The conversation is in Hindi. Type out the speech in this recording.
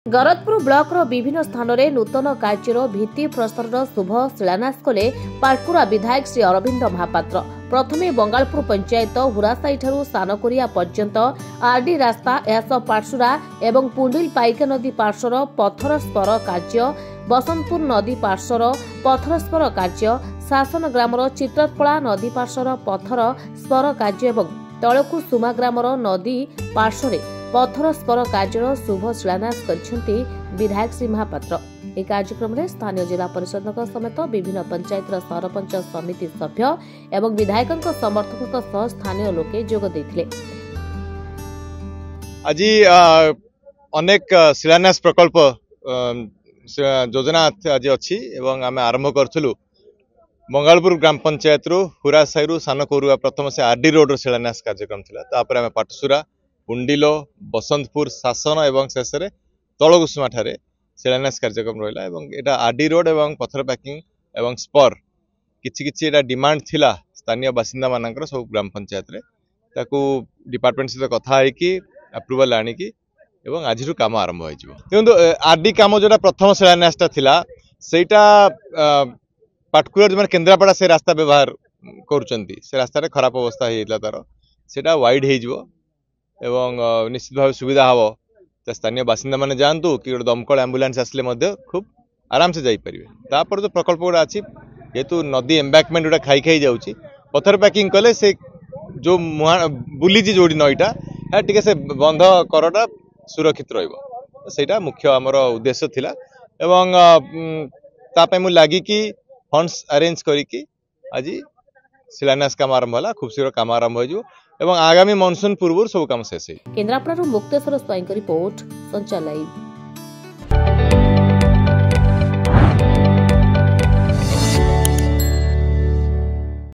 गरजपुर ब्लॉक विभिन्न स्थान में नूतन कार्यर भित्ति प्रस्तर शुभ शिलान्यास कले पाटकुरा विधायक श्री अरविंद महापात्र। प्रथमे बंगालपुर पंचायत हुरासाई ठारू सानकोरिया पर्यंत आरडी रास्ता एस पाटसुरा एवं पुंडिल पाइका नदी पार्श्वर पथर स्पर कार्य, बसंतपुर नदी पार्श्वर पथर स्पर कार्य, शासन ग्रामर चित्रपड़ा नदी पार्श्वर पथर स्पर कार्य एवं तलकु सुमा ग्रामर नदी पार्श्वर पथर स्पर कार्यर शुभ शिलान्यास करछन्ति विधायक श्री महापात्र। यह कार्यक्रम में स्थानीय जिला परिषद समेत विभिन्न पंचायत सरपंच समिति सभ्य एवं विधायक समर्थकों सह स्थानीय लोके जोग देथिले। आज अनेक शिलान्यास प्रकल्प योजना आज अच्छी एवं आम आरंभ करूँ बंगालपुर ग्राम पंचायत हुरासाई सानकोरुआ प्रथम से आरडी रोड शिलान्यास कार्यक्रम था। पाटसुरा पुंडिलो बसंतपुर शासन एवं शेष में तलकुसुमा ठारे शिलान्यास कार्यक्रम रहा है। आरडी रोड एवं पथर पैकिंग एवं स्पर किछि डिमांड थिला स्थानीय बासिंदा मानकर सब ग्राम पंचायत रे ताकू डिपार्टमेंट सहित कथा है अप्रूवल आनिकी एवं आज काम आरंभ हो। आरडी काम जो प्रथम शिलान्यासटा थिला सेटा पाटकुरा जो केन्द्रापड़ा से रास्ता व्यवहार करुँच से रास्ता खराब अवस्था होता तार सेटा वाइड हो एवं निश्चित भाव सुविधा हम स्थानीय बासिंदा माने जानतु कि दमकल एम्बुलेंस आसले खूब आराम से जापर। तापर जो प्रकल्प गुड़ा अच्छी जेहेतु नदी एम्बैकमेंट गुड़ा खाई खाई जाऊँगी पथर पैकिंग कले से जो मुहा बुली जो नईटा टी से बंध करटा सुरक्षित रहा मुख्य आमर उद्देश्य थिला एवं तापे मु लगी कि फंड्स अरेंज करी आज शिलान्यास काम आरंभ है। खूब शीघ्र काम आरंभ हो एवं आगामी मनसून पूर्व सब काम शेष। केन्द्रापड़ा मुक्तेश्वर स्वाई रिपोर्ट संचार लाइव।